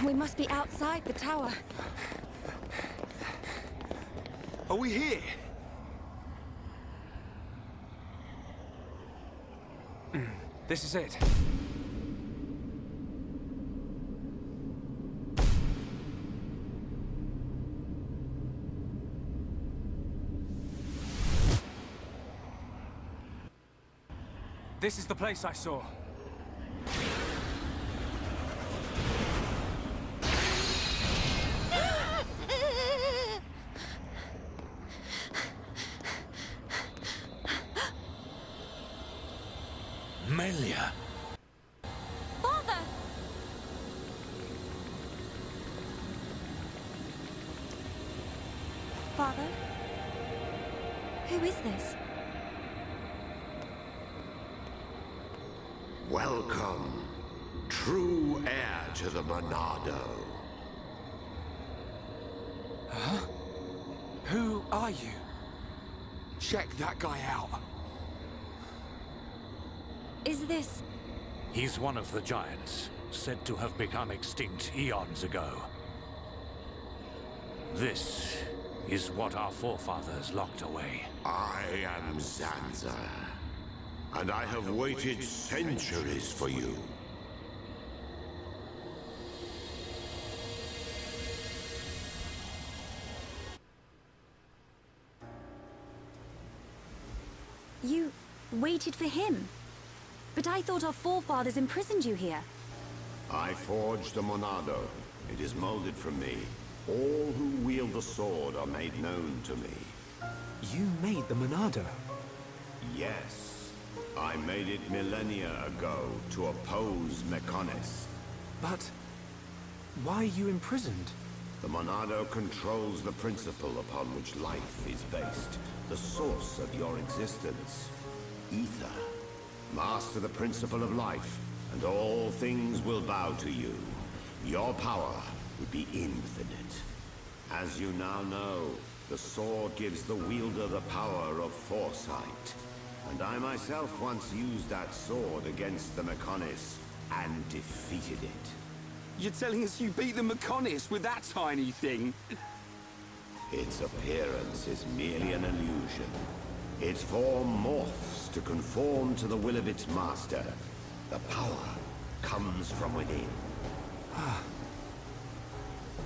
We must be outside the tower. Are we here? This is it. This is the place I saw. Melia. Father! Father? Who is this? Welcome, true heir to the Monado. Huh? Who are you? Check that guy out. Is this... He's one of the giants, said to have become extinct eons ago. This is what our forefathers locked away. I am Zanza, and I have waited centuries for you. You waited for him? But I thought our forefathers imprisoned you here. I forged the Monado. It is molded from me. All who wield the sword are made known to me. You made the Monado? Yes. I made it millennia ago to oppose Geschehnisse. But why are you imprisoned? The Monado controls the principle upon which life is based, the source of your existence. Ether. Master the principle of life, and all things will bow to you. Your power would be infinite. As you now know, the sword gives the wielder the power of foresight. And I myself once used that sword against the Geschehnisse and defeated it. You're telling us you beat the Geschehnisse with that tiny thing? Its appearance is merely an illusion. Its form morphs to conform to the will of its master. The power comes from within.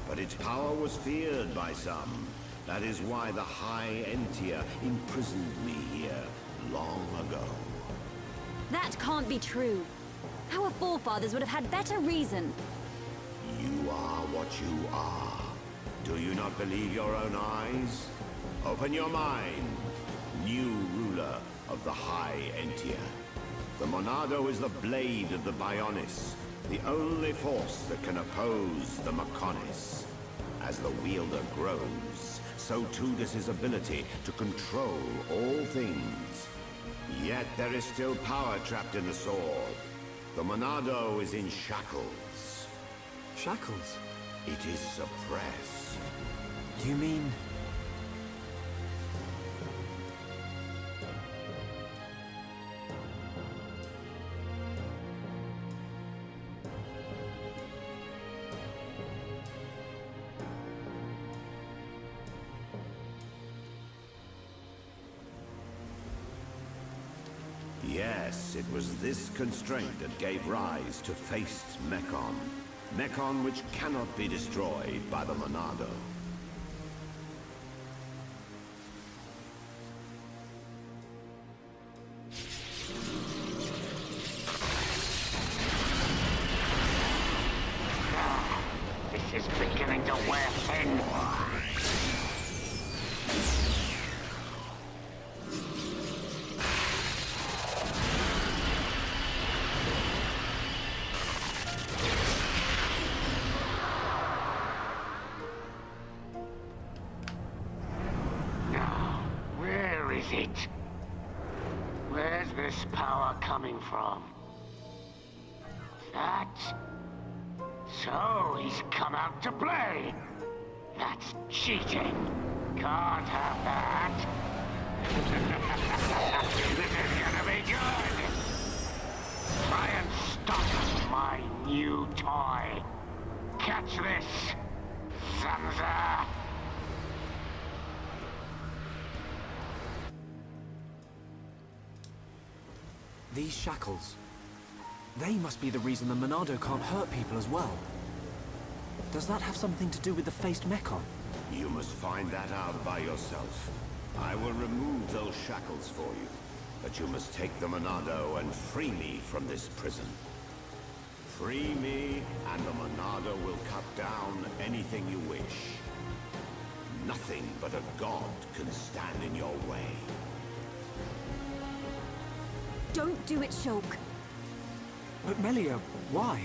But its power was feared by some. That is why the High Entia imprisoned me here long ago. That can't be true. Our forefathers would have had better reason. You are what you are. Do you not believe your own eyes? Open your mind. New ruler of the High Entia. The Monado is the blade of the Bionis, the only force that can oppose the Geschehnisse. As the wielder grows, so too does his ability to control all things. Yet there is still power trapped in the sword. The Monado is in shackles. Shackles? It is suppressed. You mean... Yes, it was this constraint that gave rise to faced Mechon. Mechon which cannot be destroyed by the Monado. This is beginning to wear thin. Where's this power coming from? That? So he's come out to play. That's cheating. Can't have that. This is gonna be good. Try and stop my new toy. catch this, Zanza. These shackles, they must be the reason the Monado can't hurt people as well. Does that have something to do with the faced Mechon? You must find that out by yourself. I will remove those shackles for you, but you must take the Monado and free me from this prison. Free me, and the Monado will cut down anything you wish. Nothing but a god can stand in your way. Don't do it, Shulk. But Melia, why?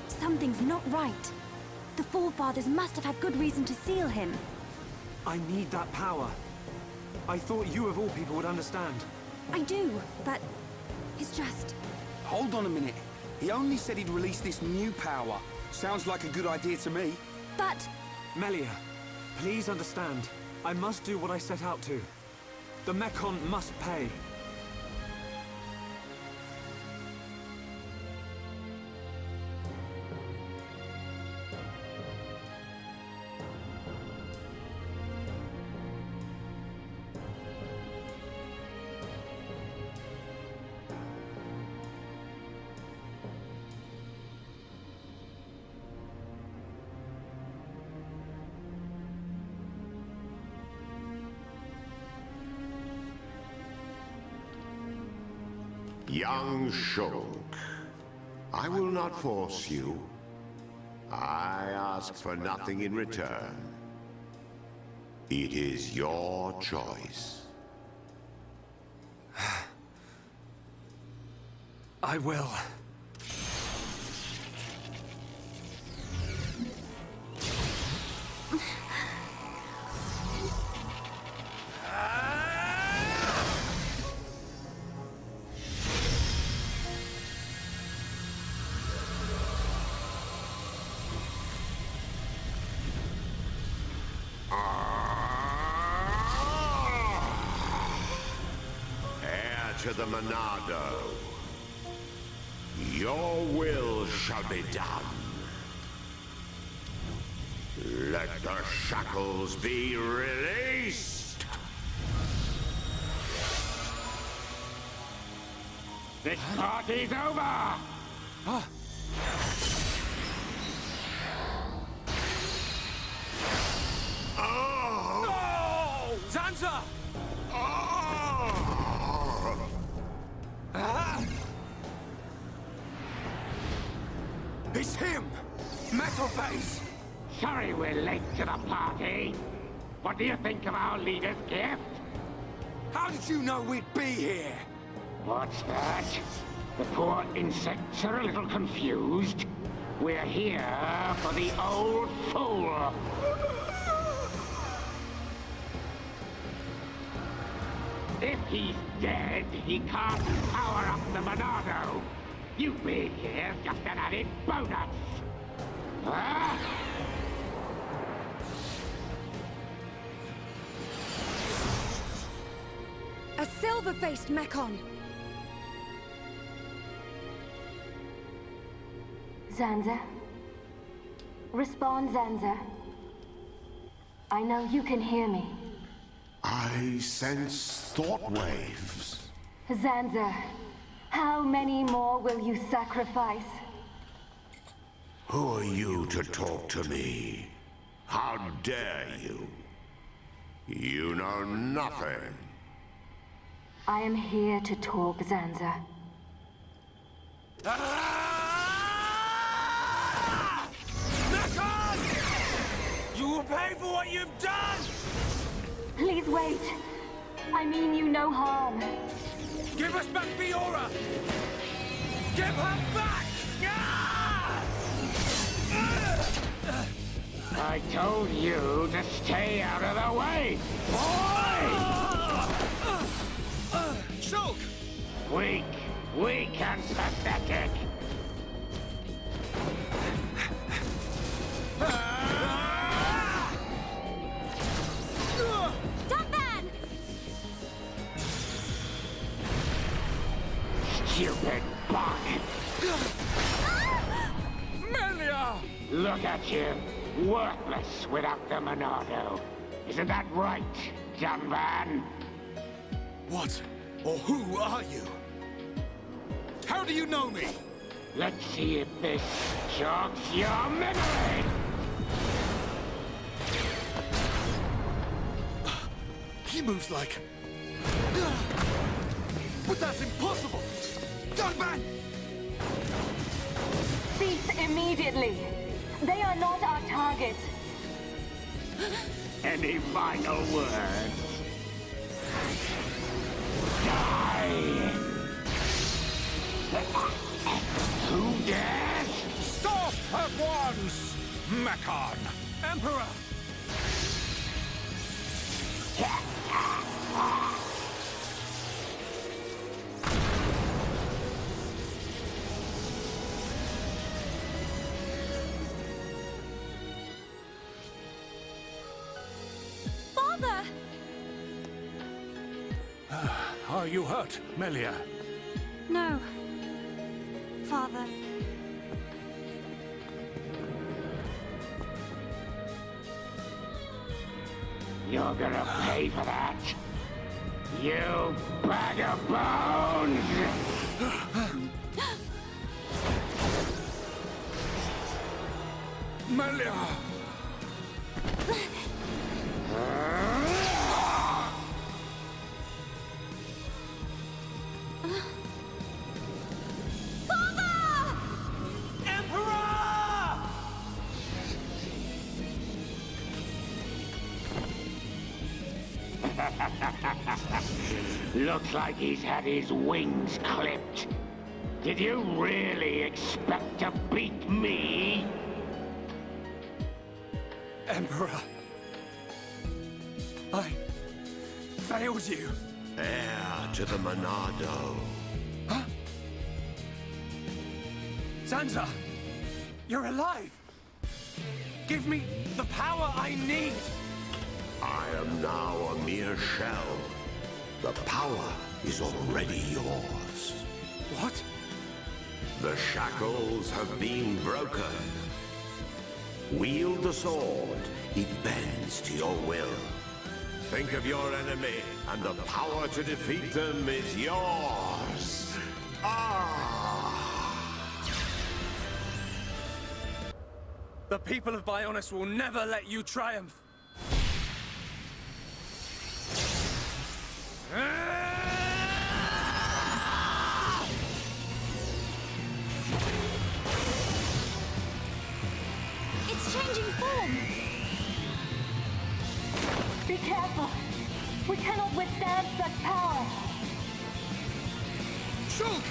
Something's not right. The forefathers must have had good reason to seal him. I need that power. I thought you of all people would understand. I do, but it's just... Hold on a minute. He only said he'd release this new power. Sounds like a good idea to me. But... Melia, please understand. I must do what I set out to. The Mechon must pay. Young Shulk, I will not force you. I ask for nothing in return. It is your choice. I will. To the Monado. Your will shall be done. Let the shackles be released. This party's over! No! Zanza! It's him! Metal Face! Sorry we're late to the party. What do you think of our leader's gift? How did you know we'd be here? What's that? The poor insects are a little confused. We're here for the old fool. If he's dead, he can't power up the Monado. You being here's just an added bonus. Huh? A silver-faced Mechon! Zanza? Respond, Zanza. I know you can hear me. I sense thought waves. Zanza, how many more will you sacrifice? Who are you to talk to me? How dare you? You know nothing. I am here to talk, Zanza. You will pay for what you've done! Please wait. I mean you no harm. Give us back Veero! Give her back! I told you to stay out of the way! Boy! Shulk! Weak and pathetic. Duckman! Stupid bug! Melia! Look at you, worthless without the Monado. Isn't that right, young man? What or who are you? How do you know me? Let's see if this jogs your memory. He moves like... But that's impossible! Young man! Cease immediately. They are not our target. Any final words? Die! Who dares? Stop at once! Mechon! Emperor! Father! Are you hurt, Melia? No. Father. You're gonna pay for that. You bag of bones! Melia! Looks like he's had his wings clipped. Did you really expect to beat me? Emperor! I failed you. Heir to the Monado. Sansa! You're alive! Give me the power I need! I am now a mere shell. The power is already yours. What? The shackles have been broken. Wield the sword. It bends to your will. Think of your enemy, and the power to defeat them is yours. The people of Bionis will never let you triumph. It's changing form! Be careful. We cannot withstand such power. Shulk!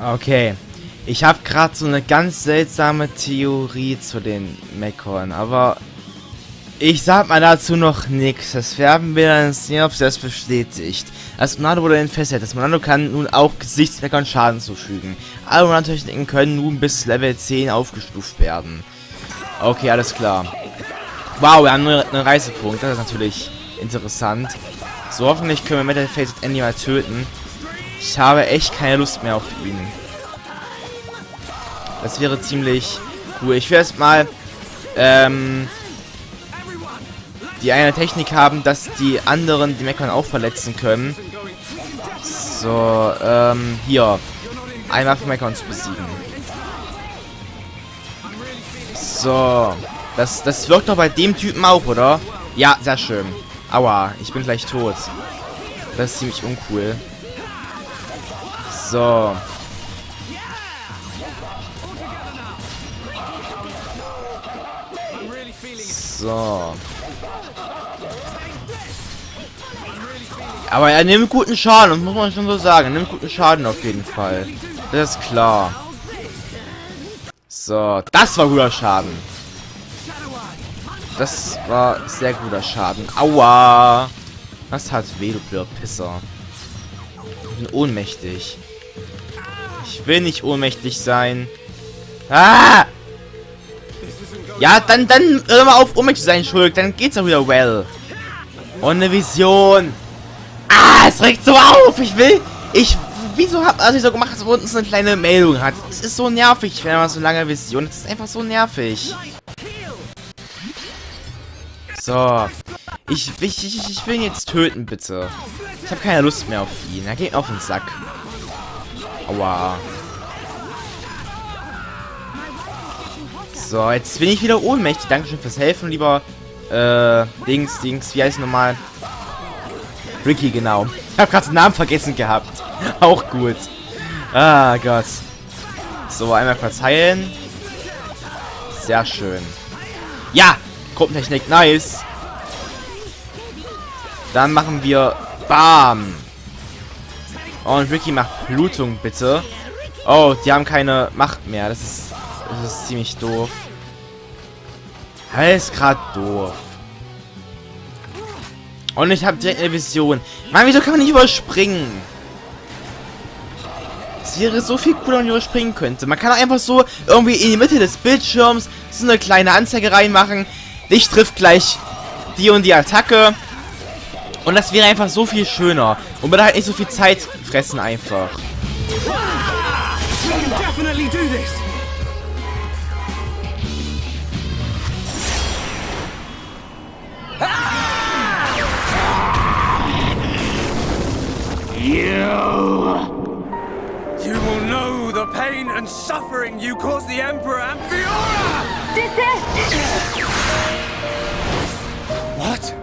Okay. Ich habe gerade so eine ganz seltsame Theorie zu den Mechon, aber ich sag mal dazu noch nichts. Das werden wir dann sehen, ob das bestätigt. Das Monado wurde entfesselt. Das Monado kann nun auch Gesichtsmechon Schaden zufügen. Alle Monado-Techniken können nun bis Level 10 aufgestuft werden. Okay, alles klar. Wow, wir haben nur einen Reisepunkt. Das ist natürlich interessant. So, hoffentlich können wir Metal Face jetzt endlich mal töten. Ich habe echt keine Lust mehr auf ihn. Das wäre ziemlich cool. Ich will erstmal die eine Technik haben, dass die anderen die Mechon auch verletzen können. So, hier. Einmal für Mechon zu besiegen. So. Das wirkt doch bei dem Typen auch, oder? Ja, sehr schön. Aua, ich bin gleich tot. Das ist ziemlich uncool. So. So. Aber er nimmt guten Schaden, das muss man schon so sagen. Er nimmt guten Schaden auf jeden Fall. Das ist klar. So, das war guter Schaden. Das war sehr guter Schaden. Aua. Das hat weh, du blöder Pisser. Ich bin ohnmächtig. Ich will nicht ohnmächtig sein. Ah! Ja, dann hör mal auf, ohnmächtig sein, Schulk. Dann geht's auch wieder well. Und eine Vision. Ah! es regt so auf. Wieso habt ihr so gemacht, dass unten so eine kleine Meldung hat? Es ist so nervig, wenn man so lange Vision. Es ist einfach so nervig. So. Ich will ihn jetzt töten, bitte. Ich habe keine Lust mehr auf ihn. Er geht auf den Sack. Aua. So, jetzt bin ich wieder ohnmächtig. Dankeschön fürs Helfen, lieber Dings, wie heißt nochmal? Ricky, genau. Ich habe gerade den Namen vergessen gehabt. Auch gut. Ah, Gott. So, einmal kurz heilen. Sehr schön. Ja! Gruppentechnik, nice. Dann machen wir BAM. Und Ricky macht Blutung, bitte. Oh, die haben keine Macht mehr. Das ist ziemlich doof. Das ist gerade doof. Und ich habe direkt eine Vision. Mann, wieso kann man nicht überspringen? Es wäre so viel cooler, wenn man überspringen könnte. Man kann auch einfach so irgendwie in die Mitte des Bildschirms so eine kleine Anzeige reinmachen. Dich trifft gleich die und die Attacke. Und das wäre einfach so viel schöner. Und man halt nicht so viel Zeit fressen einfach. You will know the pain and suffering you caused the Emperor and Veero! What?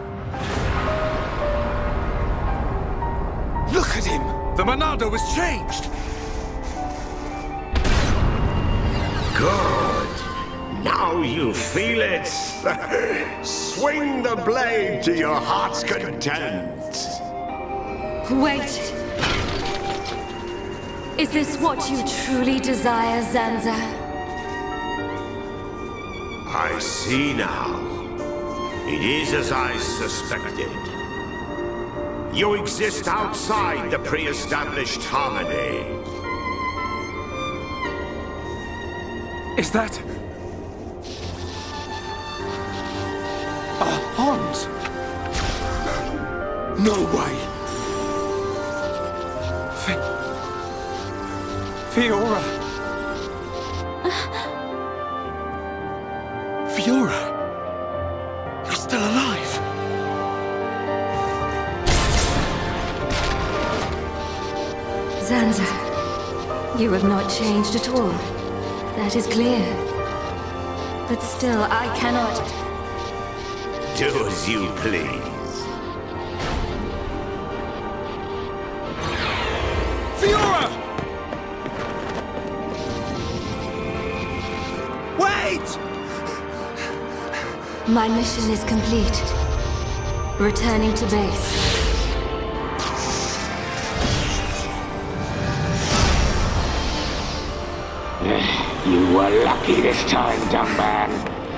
Look at him! The Monado was changed! Good. Now you feel it. Swing the blade to your heart's content. Wait. Is this what you truly desire, Zanza? I see now. It is as I suspected. You exist outside the pre-established harmony. Is that... a Hans? No way. Fiora. Fiora. You're still alive. Zanza, you have not changed at all. That is clear. But still, I cannot... Do as you please. Fiora! Wait! My mission is complete. Returning to base. You were lucky this time, dumb man.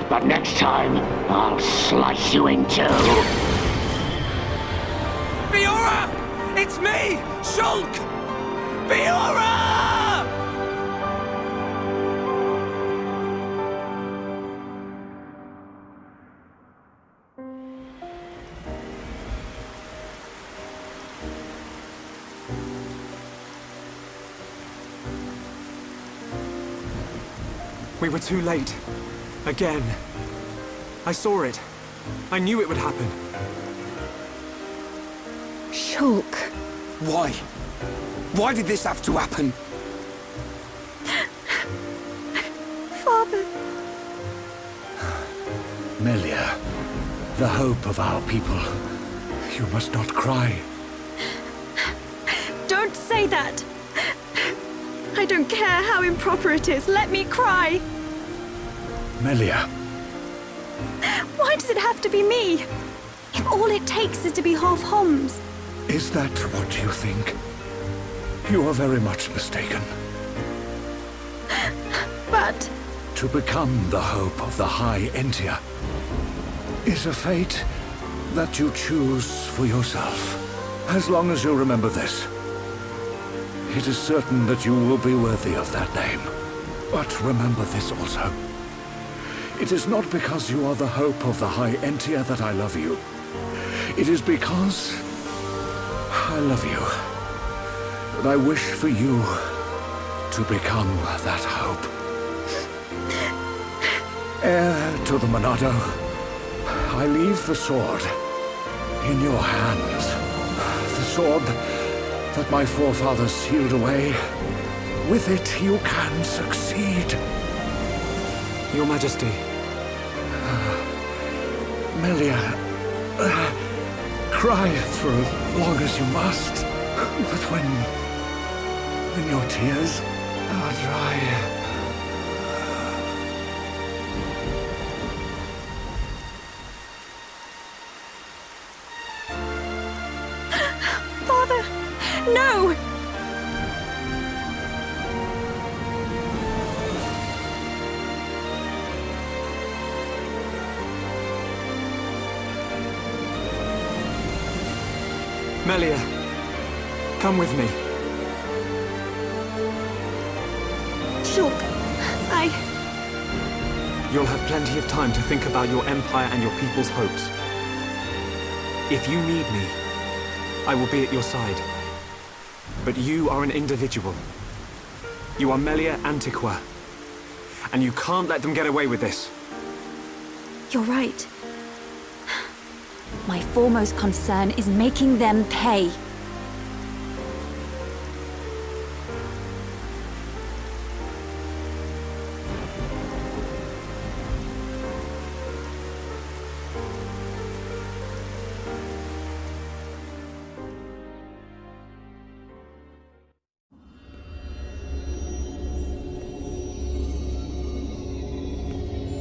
But next time, I'll slice you in two. Fiora! It's me! Shulk! Fiora! We were too late. Again. I saw it. I knew it would happen. Shulk. Why? Why did this have to happen? Father. Melia, the hope of our people. You must not cry. Don't say that. I don't care how improper it is. Let me cry. Melia. Why does it have to be me? If all it takes is to be half Homs. Is that what you think? You are very much mistaken. But... To become the hope of the High Entia is a fate that you choose for yourself. As long as you remember this. It is certain that you will be worthy of that name. But remember this also. It is not because you are the hope of the High Entia that I love you. It is because I love you. And I wish for you to become that hope. Heir to the Monado, I leave the sword in your hands. The sword that my forefathers sealed away. With it, you can succeed. Your Majesty. Melia, cry for as long as you must. But when your tears are dry... Father! No! Melia, come with me. Sure. You'll have plenty of time to think about your empire and your people's hopes. If you need me, I will be at your side. But you are an individual. You are Melia Antiqua. And you can't let them get away with this. You're right. My foremost concern is making them pay.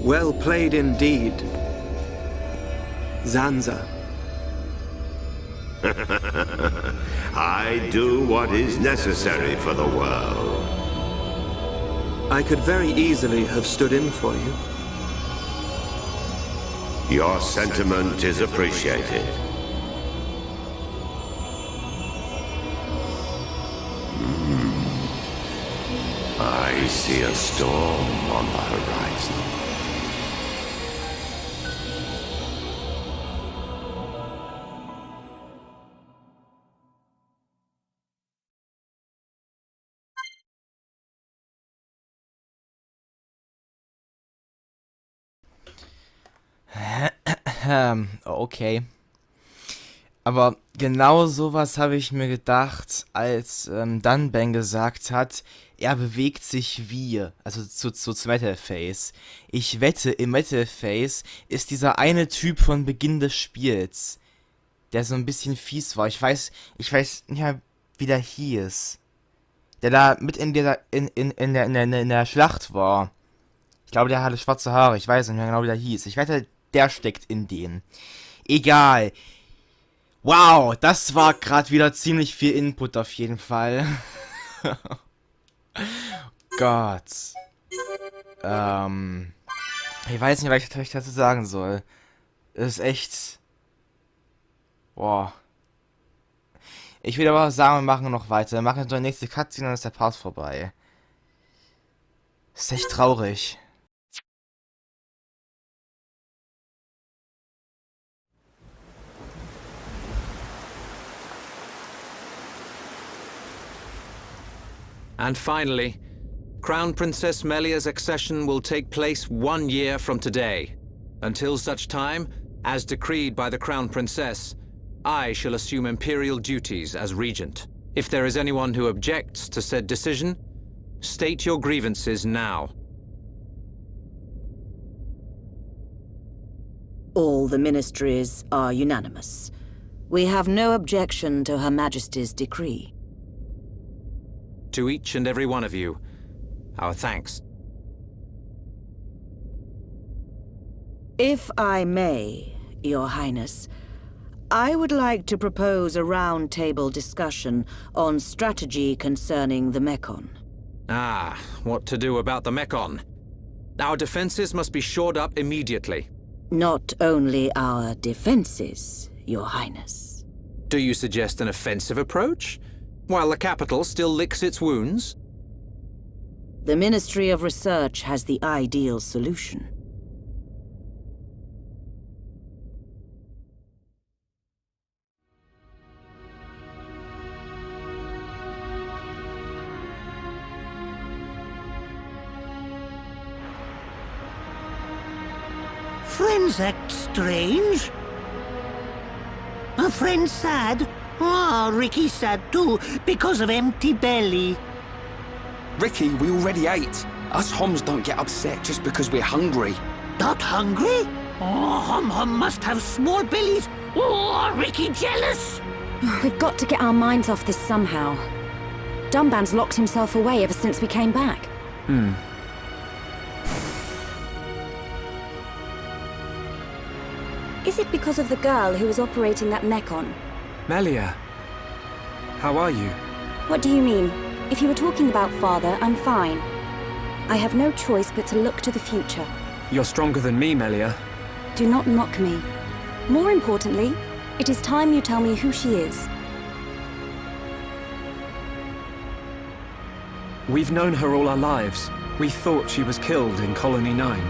Well played indeed, Zanza. I do what is necessary for the world. I could very easily have stood in for you. Your sentiment is appreciated. I see a storm on the horizon. Okay. Aber genau sowas habe ich mir gedacht, als Dunban gesagt hat, er bewegt sich wie, also zu Metalface. Ich wette, im Metalface ist dieser eine Typ von Beginn des Spiels, der so ein bisschen fies war. Ich weiß nicht mehr, wie der hieß. Der da mit in der Schlacht war. Ich glaube, der hatte schwarze Haare. Ich weiß nicht mehr genau, wie der hieß. Ich wette, der steckt in denen. Egal. Wow, das war gerade wieder ziemlich viel Input auf jeden Fall. Gott. Ich weiß nicht, was ich dazu sagen soll. Das ist echt... Boah. Ich will aber sagen, wir machen noch weiter. Wir machen jetzt noch die nächste Cutscene und dann ist der Part vorbei. Das ist echt traurig. And finally, Crown Princess Melia's accession will take place 1 year from today. Until such time, as decreed by the Crown Princess, I shall assume imperial duties as regent. If there is anyone who objects to said decision, state your grievances now. All the ministries are unanimous. We have no objection to Her Majesty's decree. To each and every one of you, our thanks. If I may, Your Highness, I would like to propose a round-table discussion on strategy concerning the Mekon. Ah, what to do about the Mekon? Our defenses must be shored up immediately. Not only our defenses, Your Highness. Do you suggest an offensive approach? While the capital still licks its wounds? The Ministry of Research has the ideal solution. friends act strange. A friend sad? Oh, Ricky's sad too, because of empty belly. Ricky, we already ate. Us Homs don't get upset just because we're hungry. Not hungry? Oh, Hom must have small bellies. Oh, Ricky jealous. We've got to get our minds off this somehow. Dumban's locked himself away ever since we came back. Is it because of the girl who was operating that mechon? Melia, how are you? What do you mean? If you were talking about father, I'm fine. I have no choice but to look to the future. You're stronger than me, Melia. Do not mock me. More importantly, it is time you tell me who she is. We've known her all our lives. We thought she was killed in Colony 9.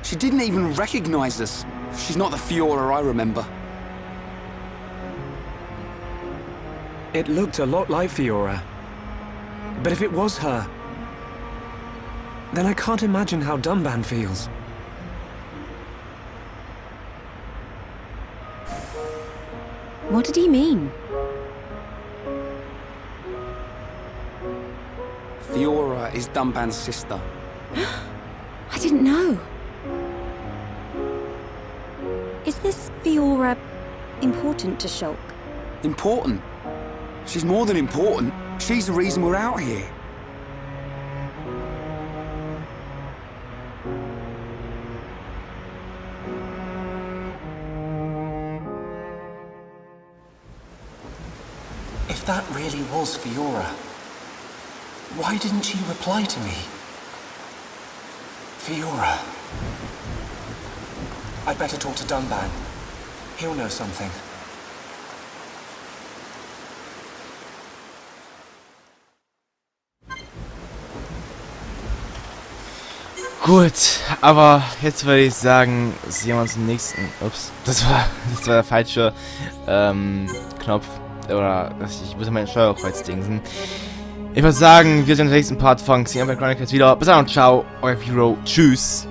She didn't even recognize us. She's not the Fiora I remember. It looked a lot like Fiora. But if it was her, then I can't imagine how Dumban feels. What did he mean? Fiora is Dumban's sister. I didn't know. Is this Fiora important to Shulk? Important? She's more than important. She's the reason we're out here. If that really was Fiora, why didn't she reply to me? Fiora. I'd better talk to Dumban. He'll know something. Gut, aber jetzt würde ich sagen, sehen wir uns im nächsten... Ups, das war der falsche Knopf. Oder ich muss mein Steuerkreuz dingsen. Ich würde sagen, wir sehen uns im nächsten Part von Xenoblade Chronicles wieder. Bis dann und ciao, euer Veero. Tschüss.